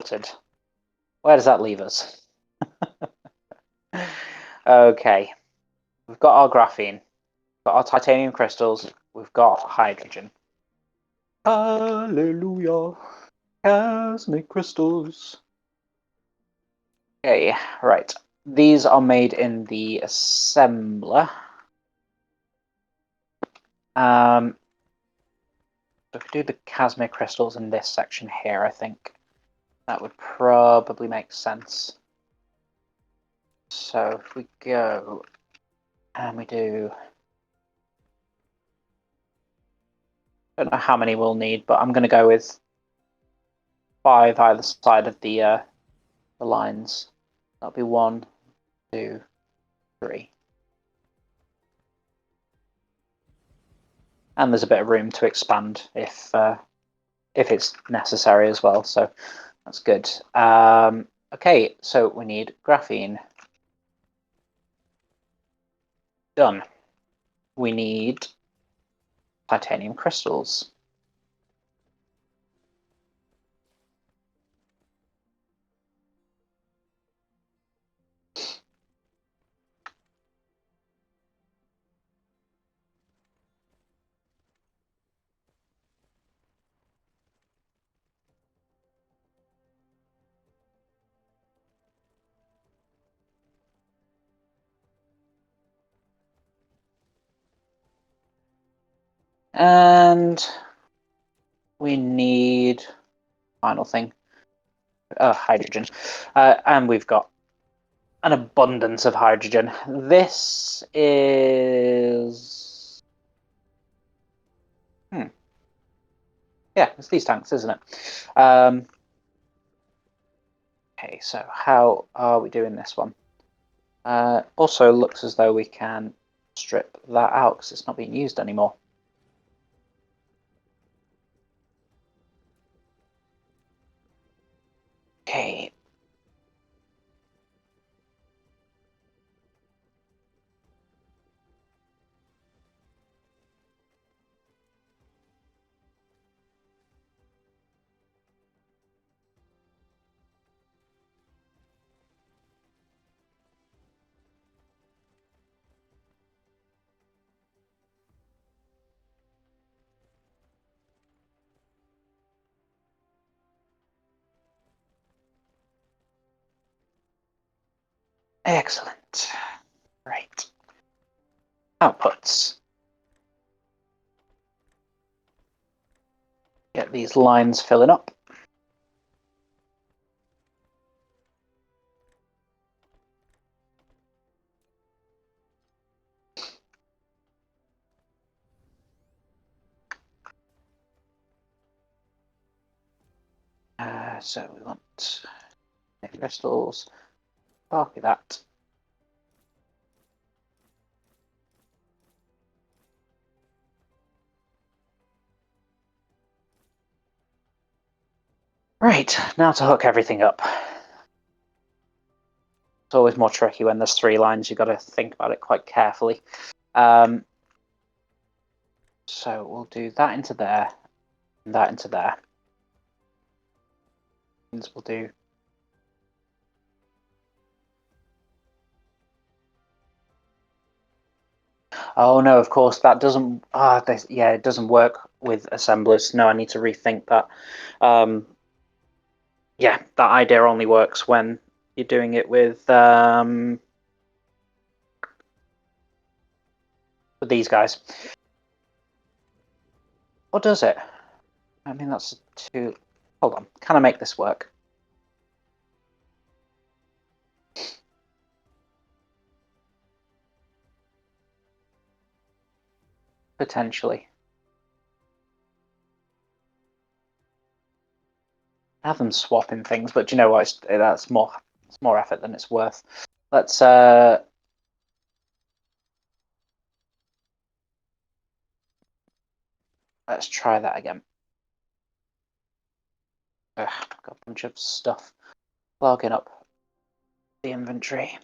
melted. Where does that leave us? Okay, we've got our graphene, we've got our titanium crystals, we've got hydrogen. Hallelujah, cosmic crystals. Okay, right. These are made in the assembler. If we do the cosmic crystals in this section here, I think that would probably make sense. So if we go and we do, I don't know how many we'll need, but I'm going to go with 5 either side of the lines. That'll be 1, 2, 3. And there's a bit of room to expand if it's necessary as well. So that's good. Okay, so we need graphene. Done. We need titanium crystals. And we need, final thing, hydrogen. And we've got an abundance of hydrogen. This is... Yeah, it's these tanks, isn't it? Okay, so how are we doing this one? Also looks as though we can strip that out because it's not being used anymore. Okay. Excellent. Right. Outputs. Get these lines filling up. So we want crystals. Copy that. Right, now to hook everything up. It's always more tricky when there's 3 lines. You've got to think about it quite carefully. So we'll do that into there, and that into there. And we'll do... Oh no, of course that doesn't... yeah, it doesn't work with assemblers. No, I need to rethink that. Yeah, that idea only works when you're doing it with these guys. Or does it? I mean, that's too... Hold on, can I make this work? Potentially. Have them swapping things, but do you know what? It's more effort than it's worth. Let's try that again. Ugh, got a bunch of stuff clogging up the inventory.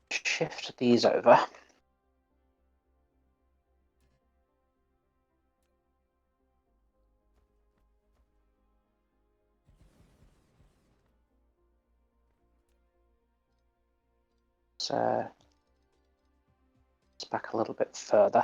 shift these over. So it's back a little bit further.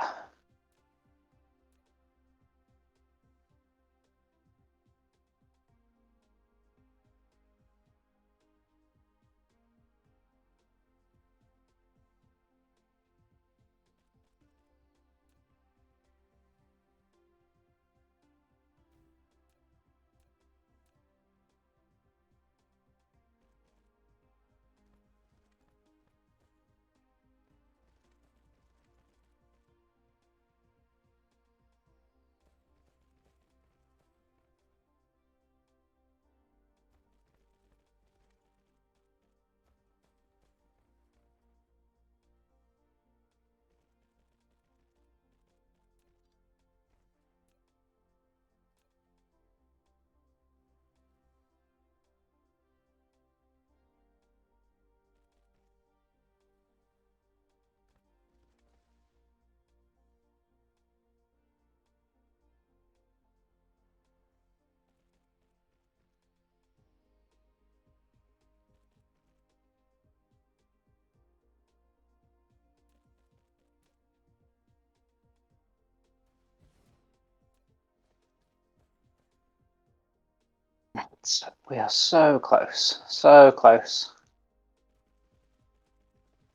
We are so close, so close.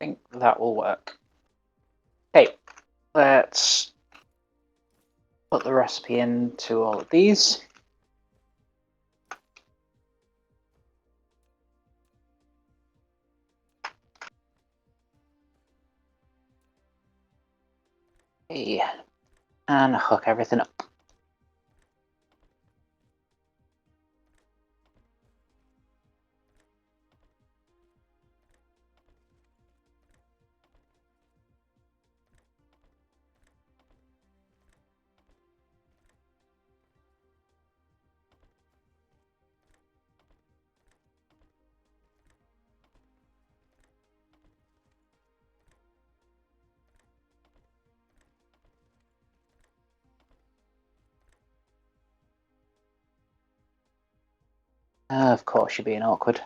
I think that will work. Okay, let's put the recipe into all of these. Okay, and hook everything up. Of course, you're being awkward.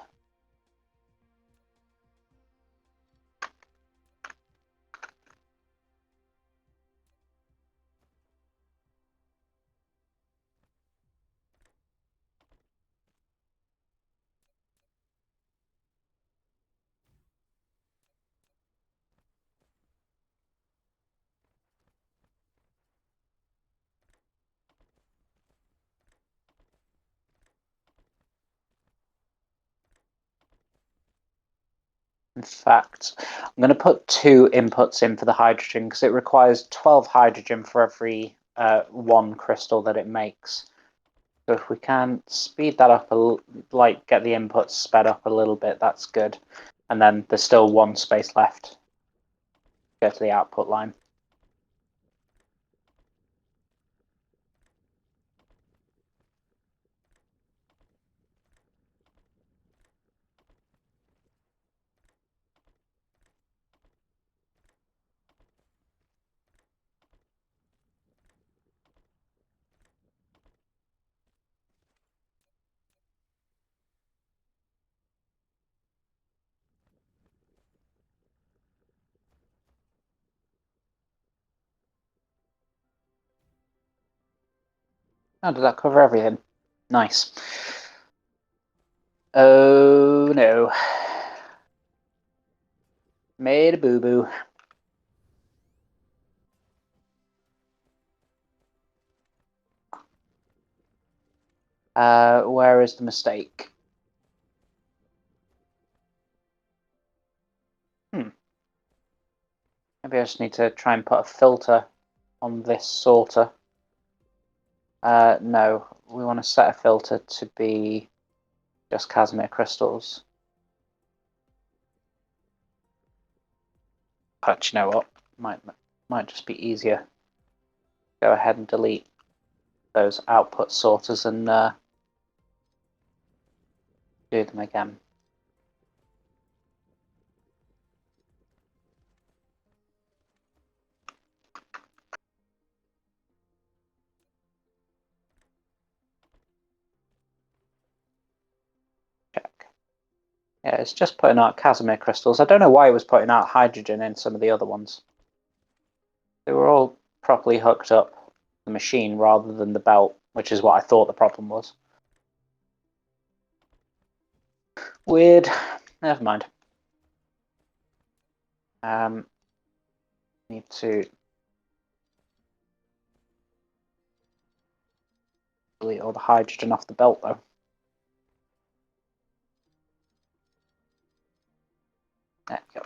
In fact, I'm going to put 2 inputs in for the hydrogen because it requires 12 hydrogen for every 1 crystal that it makes. So if we can speed that up, like get the inputs sped up a little bit, that's good. And then there's still 1 space left to go to the output line. Oh, did that cover everything? Nice. Oh no. Made a boo-boo. Where is the mistake? Maybe I just need to try and put a filter on this sorter. No, we want to set a filter to be just Casimir crystals. But you know what? Might just be easier. Go ahead and delete those output sorters and do them again. Yeah, it's just putting out Casimir crystals. I don't know why it was putting out hydrogen in some of the other ones. They were all properly hooked up to the machine rather than the belt, which is what I thought the problem was. Weird. Never mind. Need to delete all the hydrogen off the belt, though. There we go.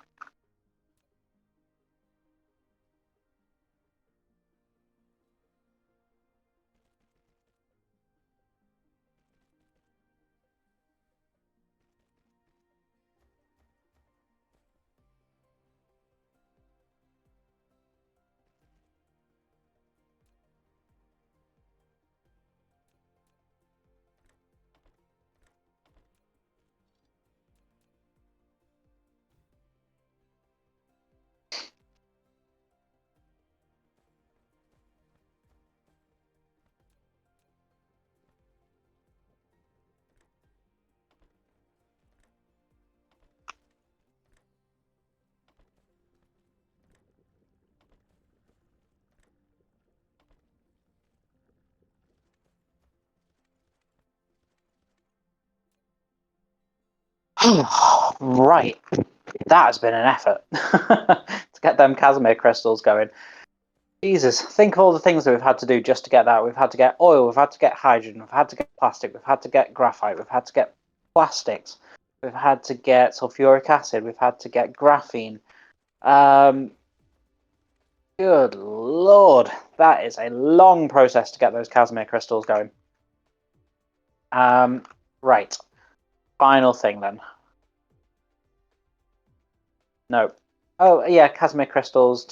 Right. That has been an effort to get them Casimir crystals going. Jesus, think of all the things that we've had to do just to get that. We've had to get oil, we've had to get hydrogen, we've had to get plastic, we've had to get graphite, we've had to get plastics, we've had to get sulfuric acid, we've had to get graphene. Good lord, that is a long process to get those Casimir crystals going. Right, final thing then. No. Oh yeah, Casimir crystals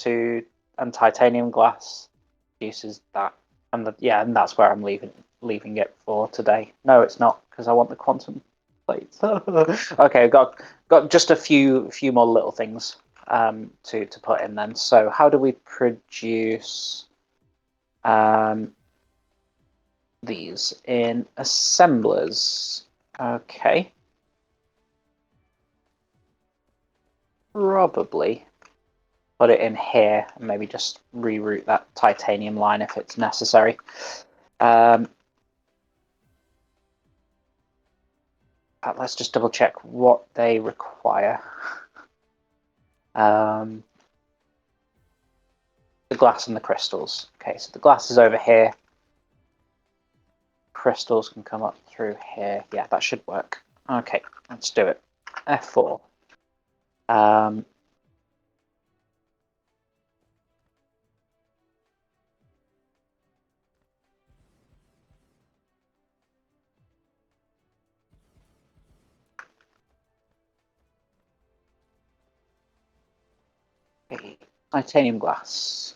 and titanium glass uses that, and and that's where I'm leaving it for today. No, it's not, because I want the quantum plates. Okay, got just a few more little things to put in then. So how do we produce these in assemblers? Okay, probably put it in here and maybe just reroute that titanium line if it's necessary. Let's just double check what they require. The glass and the crystals. Okay, so the glass is over here. Crystals can come up through here. Yeah, that should work. Okay, let's do it. F4. Titanium glass.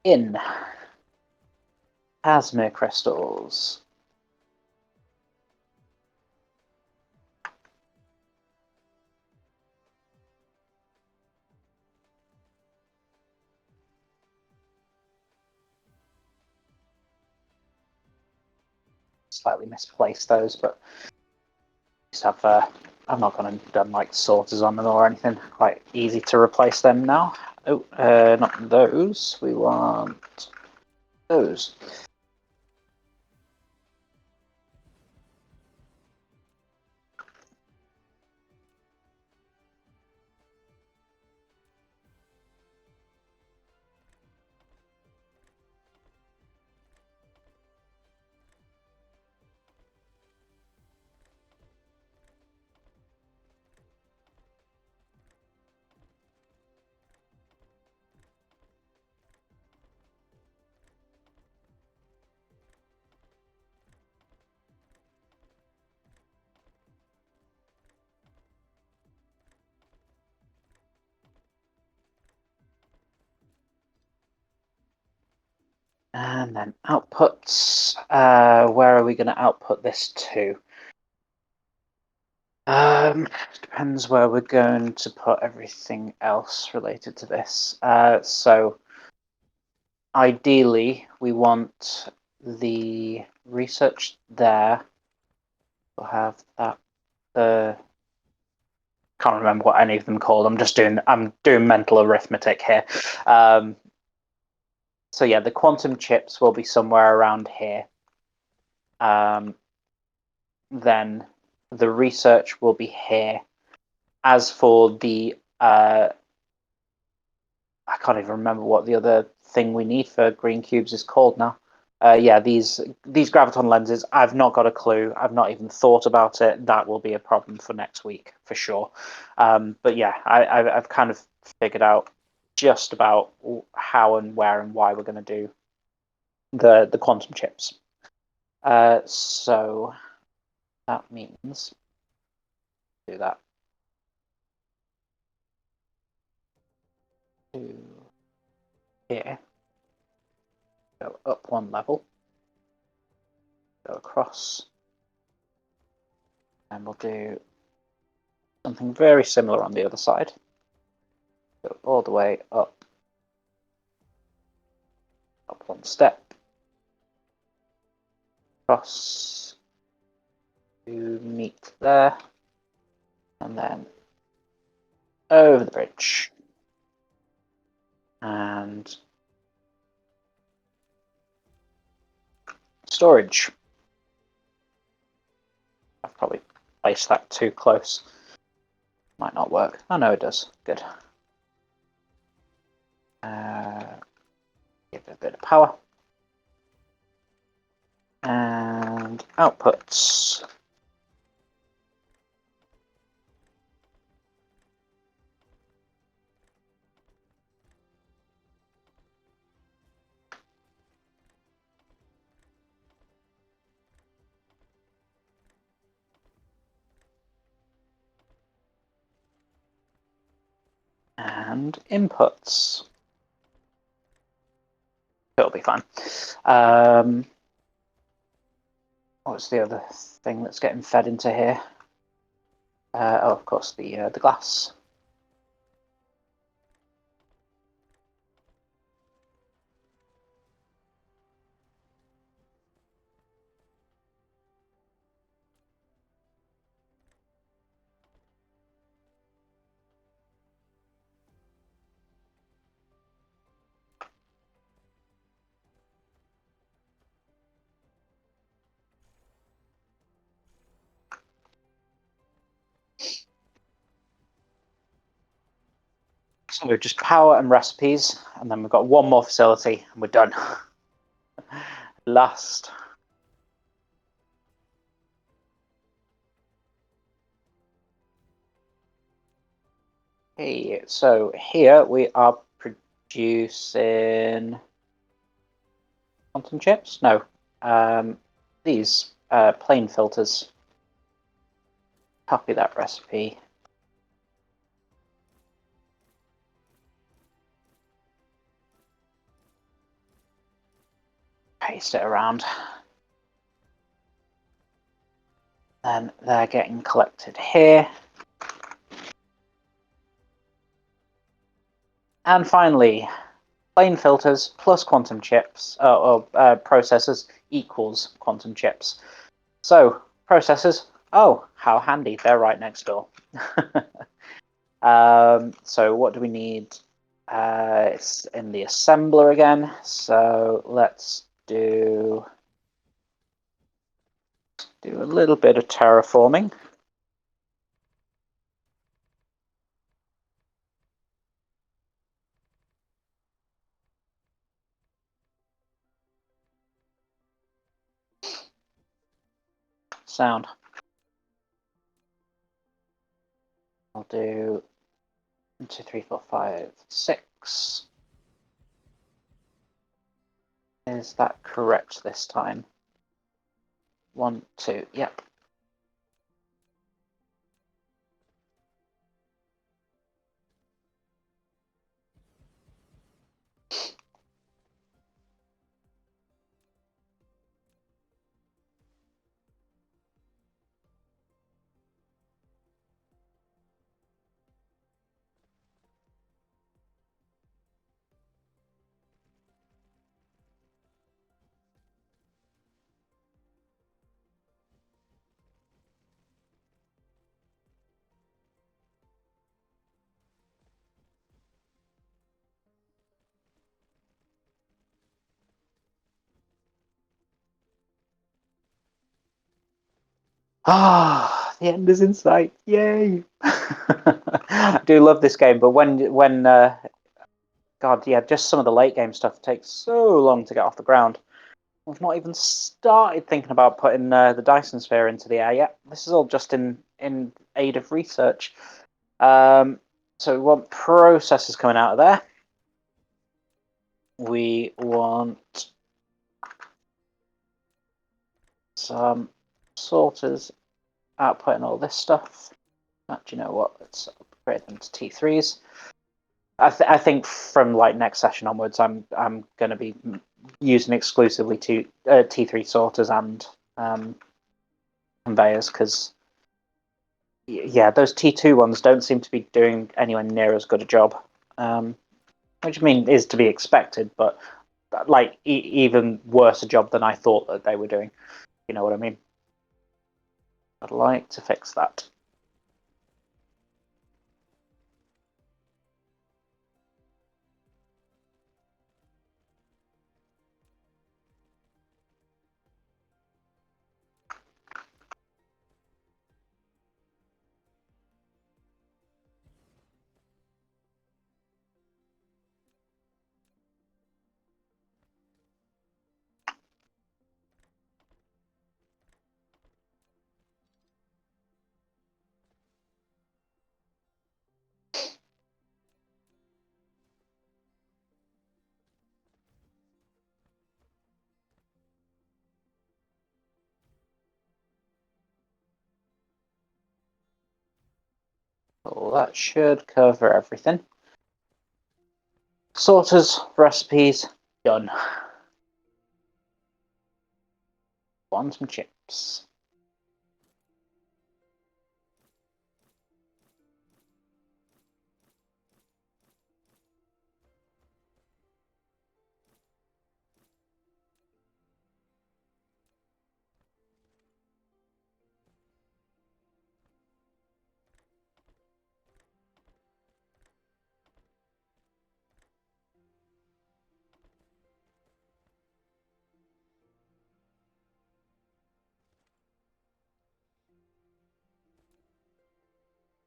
In. Casimir crystals. Slightly misplaced those, but just have I'm not going to done like sorters on them or anything. Quite easy to replace them now. Oh, not those. We want those. And then outputs. Where are we going to output this to? Depends where we're going to put everything else related to this. So ideally, we want the research there. We'll have that. Can't remember what any of them called. I'm doing mental arithmetic here. So yeah, the quantum chips will be somewhere around here. Then the research will be here. As for the I can't even remember what the other thing we need for green cubes is called now. Yeah, these graviton lenses, I've not got a clue. I've not even thought about it. That will be a problem for next week for sure. But yeah, I've kind of figured out just about how and where and why we're going to do the quantum chips. So that means do that to here. Go up one level. Go across. And we'll do something very similar on the other side. Go all the way up one step, across to meet there, and then over the bridge. And storage. I've probably placed that too close. Might not work. Oh no, it does. Good. Give it a bit of power. And outputs. And inputs. It'll be fine. What's the other thing that's getting fed into here? Oh, of course, the glass. So we've just power and recipes, and then we've got one more facility, and we're done. Last. Okay, so here we are producing quantum chips. No, these plain filters. Copy that recipe. Paste it around. Then they're getting collected here. And finally, plain filters plus quantum chips, or processors equals quantum chips. So, processors, oh, how handy, they're right next door. So what do we need? It's in the assembler again, so let's do a little bit of terraforming. Sound. I'll do 1, 2, 3, 4, 5, 6. Is that correct this time? 1, 2, yep. Ah, the end is in sight. Yay! I do love this game, but when God, yeah, just some of the late game stuff takes so long to get off the ground. We've not even started thinking about putting the Dyson sphere into the air yet. This is all just in aid of research. So we want processors coming out of there. We want some sorters outputting all this stuff. Do you know what? Let's upgrade them to T3s. I think from like next session onwards, I'm going to be using exclusively T3 sorters and conveyors because yeah, those T2 ones don't seem to be doing anywhere near as good a job, which I mean is to be expected, but like even worse a job than I thought that they were doing. You know what I mean? I'd like to fix that. So that should cover everything. Sorters, recipes, done. Want some chips.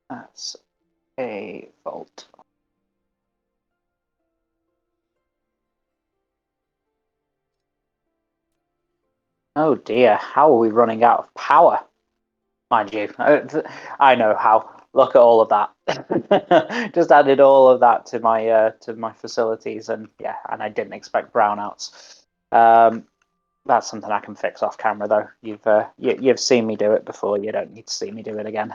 That's a volt. Oh dear, how are we running out of power? Mind you, I know how. Look at all of that. Just added all of that to my facilities, and yeah, and I didn't expect brownouts. That's something I can fix off camera, though. You've seen me do it before. You don't need to see me do it again.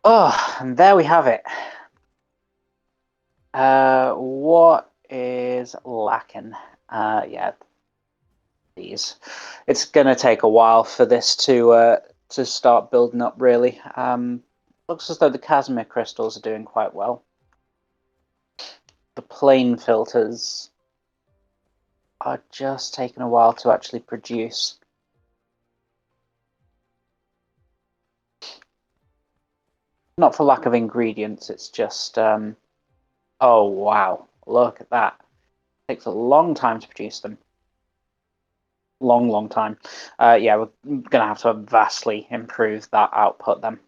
Oh, and there we have it. What is lacking? Yeah, these. It's gonna take a while for this to start building up. Really, looks as though the Casimir crystals are doing quite well. The plane filters are just taking a while to actually produce. Not for lack of ingredients, it's just oh wow, look at that. It takes a long time to produce them. long time. Yeah, we're going to have to vastly improve that output then.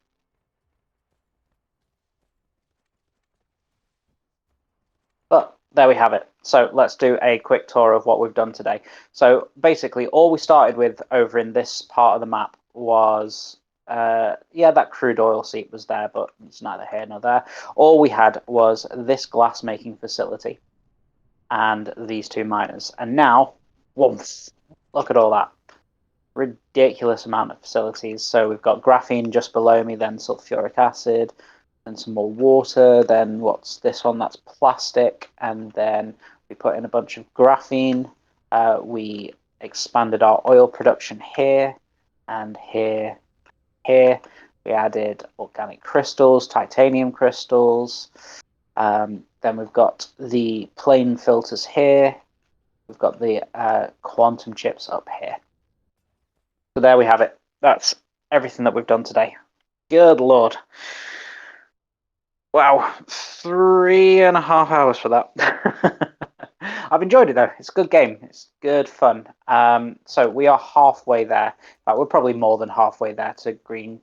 But there we have it. So let's do a quick tour of what we've done today. So basically, all we started with over in this part of the map was, yeah, that crude oil seep was there, but it's neither here nor there. All we had was this glass making facility and these two miners. And now, whoops, look at all that. Ridiculous amount of facilities. So we've got graphene just below me, then sulfuric acid, then some more water, then what's this one? That's plastic, and then we put in a bunch of graphene. We expanded our oil production here and here, here. We added organic crystals, titanium crystals. Then we've got the plain filters here. We've got the quantum chips up here. So there we have it. That's everything that we've done today. Good Lord. Wow, 3.5 hours for that. I've enjoyed it though. It's a good game. It's good fun. So we are halfway there. In fact, we're probably more than halfway there to green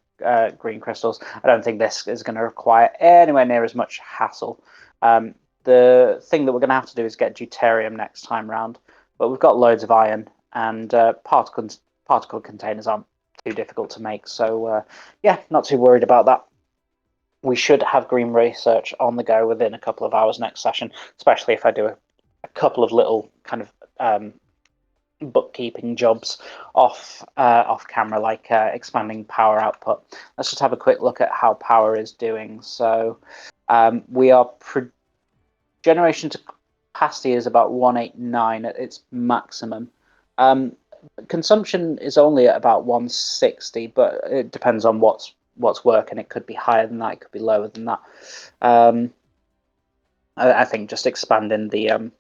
crystals. I don't think this is going to require anywhere near as much hassle. The thing that we're going to have to do is get deuterium next time round. But we've got loads of iron, and particle containers aren't too difficult to make. So yeah, not too worried about that. We should have green research on the go within a couple of hours next session, especially if I do a couple of little kind of bookkeeping jobs off camera, like expanding power output. Let's just have a quick look at how power is doing. So we are generation to capacity is about 189 at its maximum. Consumption is only at about 160, but it depends on what's working. It could be higher than that, it could be lower than that. I think just expanding the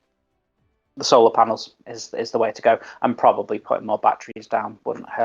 solar panels is the way to go, and probably putting more batteries down wouldn't hurt.